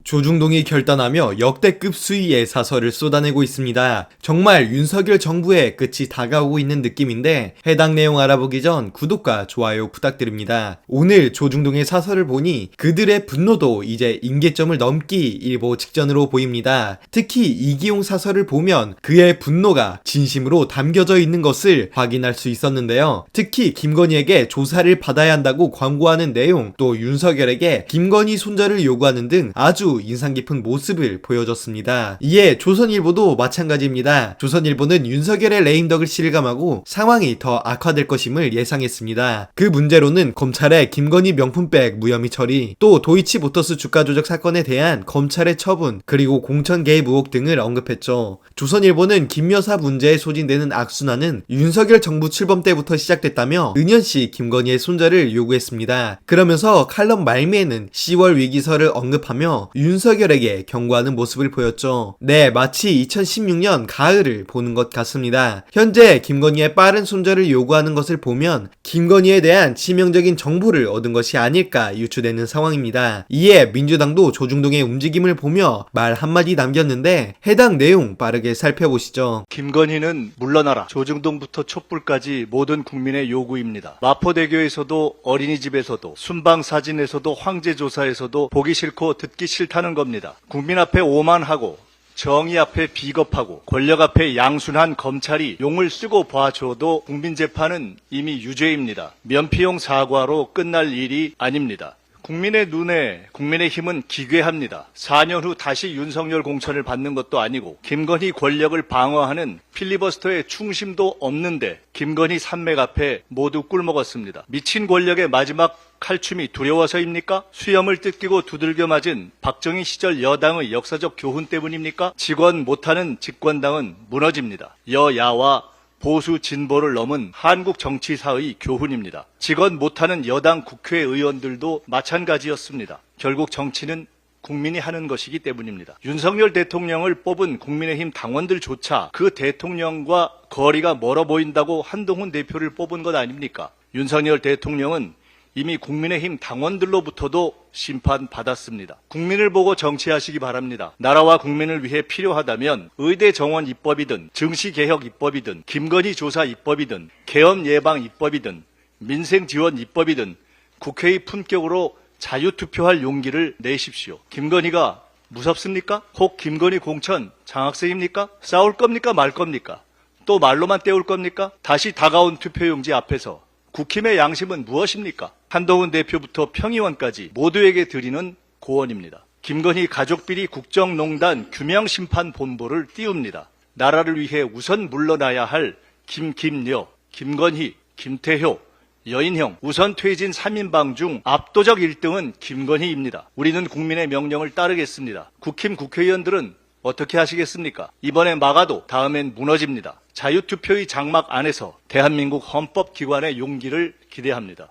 조중동이 결단하며 역대급 수위의 사설을 쏟아내고 있습니다. 정말 윤석열 정부의 끝이 다가오고 있는 느낌인데 해당 내용 알아보기 전 구독과 좋아요 부탁드립니다. 오늘 조중동의 사설을 보니 그들의 분노도 이제 임계점을 넘기 일보 직전으로 보입니다. 특히 이기용 사설을 보면 그의 분노가 진심으로 담겨져 있는 것을 확인할 수 있었는데요. 특히 김건희에게 조사를 받아야 한다고 광고하는 내용, 또 윤석열에게 김건희 손절을 요구하는 등 아주 인상 깊은 모습을 보여줬습니다. 이에 조선일보도 마찬가지입니다. 조선일보는 윤석열의 레임덕을 실감하고 상황이 더 악화될 것임을 예상했습니다. 그 문제로는 검찰의 김건희 명품백 무혐의 처리, 또 도이치모터스 주가 조작 사건에 대한 검찰의 처분, 그리고 공천 개입 의혹 등을 언급했죠. 조선일보는 김 여사 문제에 소진되는 악순환은 윤석열 정부 출범 때부터 시작됐다며 은연씨 김건희의 손절을 요구했습니다. 그러면서 칼럼 말미에는 10월 위기설을 언급하며 윤석열에게 경고하는 모습을 보였죠. 네, 마치 2016년 가을을 보는 것 같습니다. 현재 김건희의 빠른 손절을 요구하는 것을 보면 김건희에 대한 치명적인 정보를 얻은 것이 아닐까 유추되는 상황입니다. 이에 민주당도 조중동의 움직임을 보며 말 한마디 남겼는데 해당 내용 빠르게 살펴보시죠. 김건희는 물러나라. 조중동부터 촛불까지 모든 국민의 요구입니다. 마포대교에서도 어린이집에서도 순방사진에서도 황제조사에서도 보기 싫고 듣기 싫다는 겁니다. 국민 앞에 오만하고 정의 앞에 비겁하고 권력 앞에 양순한 검찰이 용을 쓰고 봐줘도 국민재판은 이미 유죄입니다. 면피용 사과로 끝날 일이 아닙니다. 국민의 눈에 국민의힘은 기괴합니다. 4년 후 다시 윤석열 공천을 받는 것도 아니고 김건희 권력을 방어하는 필리버스터의 충심도 없는데 김건희 산맥 앞에 모두 꿀먹었습니다. 미친 권력의 마지막 칼춤이 두려워서입니까? 수염을 뜯기고 두들겨 맞은 박정희 시절 여당의 역사적 교훈 때문입니까? 직원 못하는 집권당은 무너집니다. 여야와 보수 진보를 넘은 한국 정치사의 교훈입니다. 직원 못하는 여당 국회의원들도 마찬가지였습니다. 결국 정치는 국민이 하는 것이기 때문입니다. 윤석열 대통령을 뽑은 국민의힘 당원들조차 그 대통령과 거리가 멀어 보인다고 한동훈 대표를 뽑은 것 아닙니까? 윤석열 대통령은 이미 국민의힘 당원들로부터도 심판받았습니다. 국민을 보고 정치하시기 바랍니다. 나라와 국민을 위해 필요하다면 의대 정원 입법이든 증시개혁 입법이든 김건희 조사 입법이든 계엄 예방 입법이든 민생 지원 입법이든 국회의 품격으로 자유투표할 용기를 내십시오. 김건희가 무섭습니까? 혹 김건희 공천 장학생입니까? 싸울 겁니까 말 겁니까? 또 말로만 때울 겁니까? 다시 다가온 투표용지 앞에서 국힘의 양심은 무엇입니까? 한동훈 대표부터 평의원까지 모두에게 드리는 고언입니다. 김건희 가족비리 국정농단 규명심판본부를 띄웁니다. 나라를 위해 우선 물러나야 할 김여, 김건희, 김태효, 여인형 우선 퇴진 3인방 중 압도적 1등은 김건희입니다. 우리는 국민의 명령을 따르겠습니다. 국힘 국회의원들은 어떻게 하시겠습니까? 이번엔 막아도 다음엔 무너집니다. 자유투표의 장막 안에서 대한민국 헌법기관의 용기를 기대합니다.